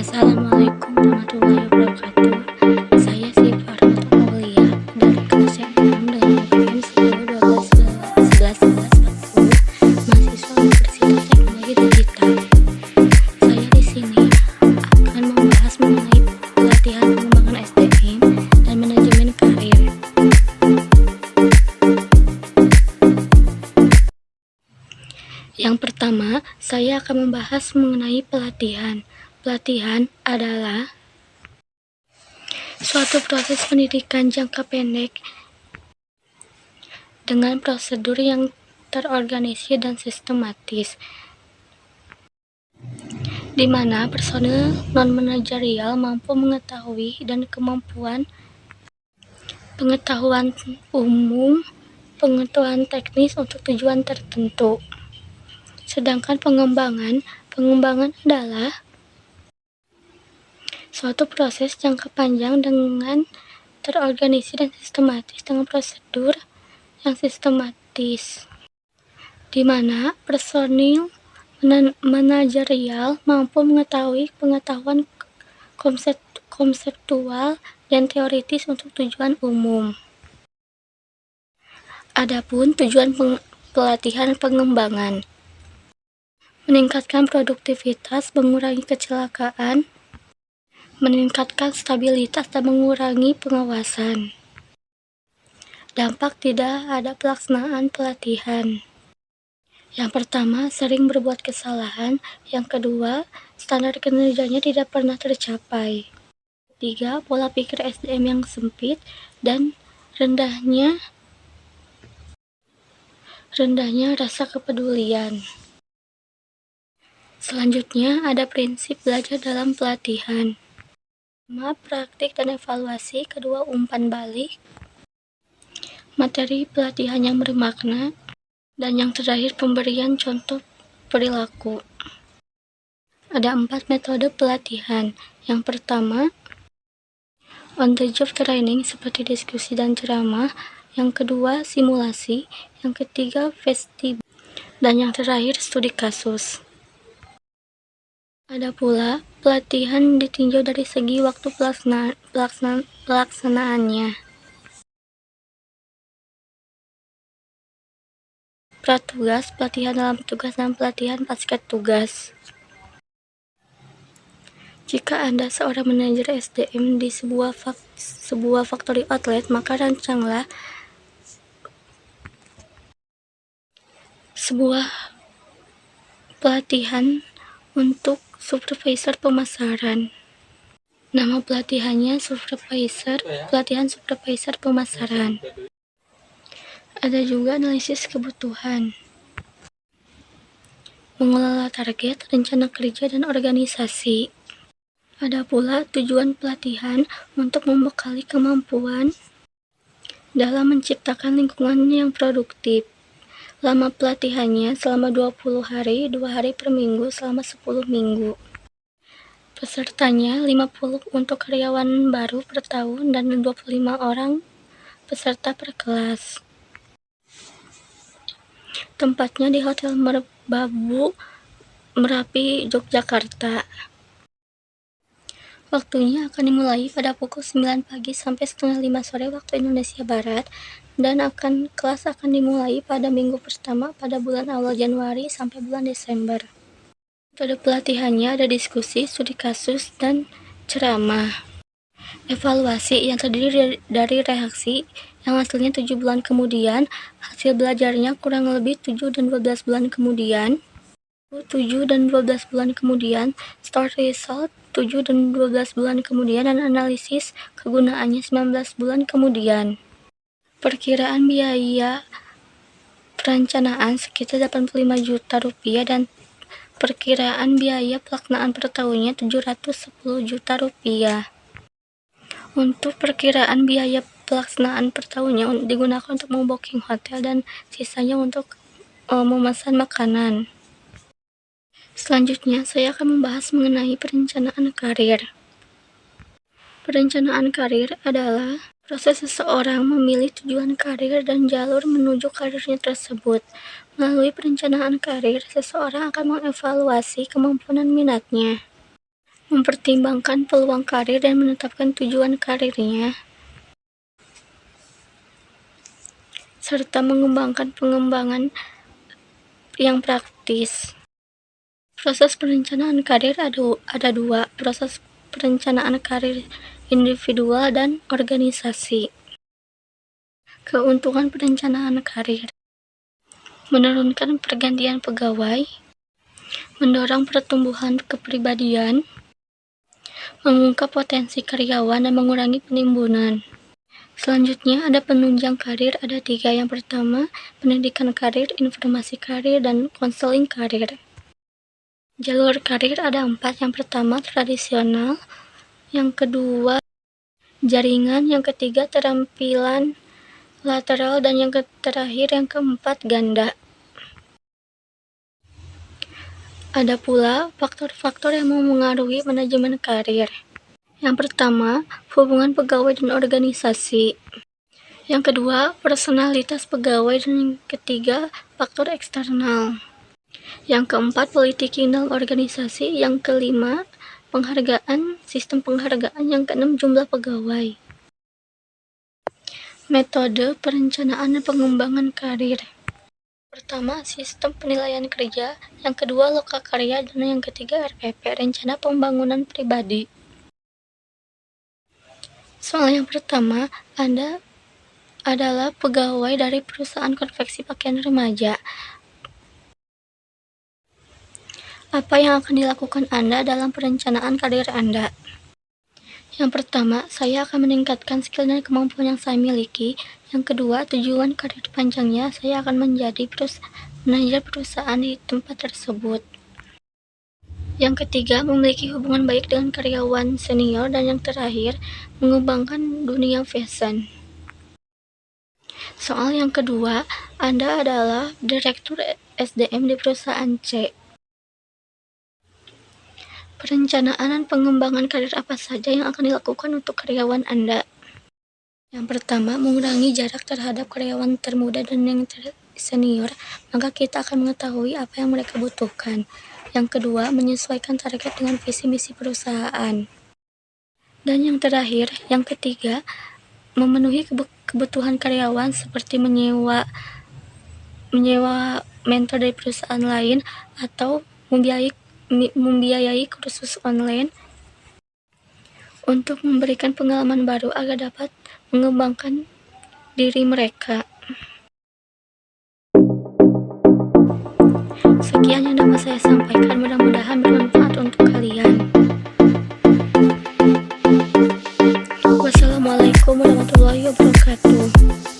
Assalamualaikum warahmatullahi wabarakatuh. Saya Syifa Rahmatul Aulia dari kelas yang 6 dengan UPM 10 12 11 11 40, mahasiswa Universitas Teknologi Digital. Saya di sini akan membahas mengenai pelatihan pengembangan SDM dan manajemen karir. Yang pertama, saya akan membahas mengenai pelatihan. Pelatihan adalah suatu proses pendidikan jangka pendek dengan prosedur yang terorganisir dan sistematis, di mana personil non-manajerial mampu mengetahui dan pengetahuan umum, pengetahuan teknis untuk tujuan tertentu. Sedangkan pengembangan adalah suatu proses jangka panjang dengan terorganisir dan sistematis dengan prosedur yang sistematis, di mana personil manajerial mampu mengetahui pengetahuan konseptual dan teoritis untuk tujuan umum. Adapun tujuan pelatihan pengembangan: meningkatkan produktivitas, mengurangi kecelakaan, meningkatkan stabilitas, dan mengurangi pengawasan. Dampak tidak ada pelaksanaan pelatihan: yang pertama, sering berbuat kesalahan. Yang kedua, standar kinerjanya tidak pernah tercapai. Tiga, pola pikir SDM yang sempit dan rendahnya rasa kepedulian. Selanjutnya, ada prinsip belajar dalam pelatihan. Pertama, praktik dan evaluasi. Kedua, umpan balik, materi pelatihan yang bermakna. Dan yang terakhir, pemberian contoh perilaku. Ada 4 metode pelatihan. Yang pertama, on the job training seperti diskusi dan ceramah. Yang kedua, simulasi. Yang ketiga, festival. Dan yang terakhir, studi kasus. Ada pula pelatihan ditinjau dari segi waktu pelaksanaannya. Pratugas, pelatihan dalam tugas, dan pelatihan pasca tugas. Jika Anda seorang manajer SDM di sebuah factory outlet, maka rancanglah sebuah pelatihan untuk supervisor pemasaran. Nama pelatihannya pelatihan supervisor pemasaran. Ada juga analisis kebutuhan, mengelola target, rencana kerja, dan organisasi. Ada pula tujuan pelatihan untuk membekali kemampuan dalam menciptakan lingkungan yang produktif. Lama pelatihannya selama 20 hari, 2 hari per minggu selama 10 minggu. Pesertanya 50 untuk karyawan baru per tahun dan 25 orang peserta per kelas. Tempatnya di Hotel Merbabu, Merapi, Yogyakarta. Waktunya akan dimulai pada pukul 9 pagi sampai setengah 5 sore waktu Indonesia Barat, dan kelas akan dimulai pada minggu pertama pada bulan awal Januari sampai bulan Desember. Metode pelatihannya ada diskusi, studi kasus, dan ceramah. Evaluasi yang terdiri dari reaksi yang hasilnya 7 bulan kemudian, hasil belajarnya kurang lebih 7 dan 12 bulan kemudian, 7 dan 12 bulan kemudian, store result 7 dan 12 bulan kemudian, dan analisis kegunaannya 19 bulan kemudian. Perkiraan biaya perencanaan sekitar 85 juta rupiah dan perkiraan biaya pelaksanaan per tahunnya 710 juta rupiah. Untuk perkiraan biaya pelaksanaan per tahunnya digunakan untuk membooking hotel dan sisanya untuk memesan makanan. Selanjutnya, saya akan membahas mengenai perencanaan karir. Perencanaan karir adalah proses seseorang memilih tujuan karir dan jalur menuju karirnya tersebut. Melalui perencanaan karir, seseorang akan mengevaluasi kemampuan dan minatnya. mempertimbangkan peluang karir dan menetapkan tujuan karirnya, serta mengembangkan pengembangan yang praktis. Proses perencanaan karir ada dua, proses perencanaan karir individual dan organisasi. Keuntungan perencanaan karir: menurunkan pergantian pegawai, mendorong pertumbuhan kepribadian, mengungkap potensi karyawan dan mengurangi penimbunan. Selanjutnya ada penunjang karir, ada 3. Yang pertama, pendidikan karir, informasi karir, dan konseling karir. Jalur karir ada 4. Yang pertama, tradisional. Yang kedua, jaringan. Yang ketiga, terampilan lateral. Dan yang terakhir, yang keempat, ganda. Ada pula faktor-faktor yang memengaruhi manajemen karir. Yang pertama, hubungan pegawai dan organisasi. Yang kedua, personalitas pegawai. Dan yang ketiga, faktor eksternal. Yang keempat, politik internal organisasi. Yang kelima, penghargaan, sistem penghargaan. Yang keenam, jumlah pegawai. Metode perencanaan dan pengembangan karir. Pertama, sistem penilaian kerja. Yang kedua, lokakarya. Dan yang ketiga, RPP, rencana pembangunan pribadi. Soal yang pertama, Anda adalah pegawai dari perusahaan konveksi pakaian remaja. Apa yang akan dilakukan Anda dalam perencanaan karir Anda? Yang pertama, saya akan meningkatkan skill dan kemampuan yang saya miliki. Yang kedua, tujuan karir panjangnya, saya akan menjadi manajer perusahaan di tempat tersebut. Yang ketiga, memiliki hubungan baik dengan karyawan senior. Dan yang terakhir, mengembangkan dunia fashion. Soal yang kedua, Anda adalah direktur SDM di perusahaan C. Perencanaan dan pengembangan karir apa saja yang akan dilakukan untuk karyawan Anda? Yang pertama, mengurangi jarak terhadap karyawan termuda dan yang senior, maka kita akan mengetahui apa yang mereka butuhkan. Yang kedua, menyesuaikan target dengan visi misi perusahaan. Dan yang terakhir, yang ketiga, memenuhi kebutuhan karyawan seperti menyewa mentor dari perusahaan lain atau membiayai kursus online untuk memberikan pengalaman baru agar dapat mengembangkan diri mereka. Sekian yang dapat saya sampaikan, mudah-mudahan bermanfaat untuk kalian. Wassalamualaikum warahmatullahi wabarakatuh.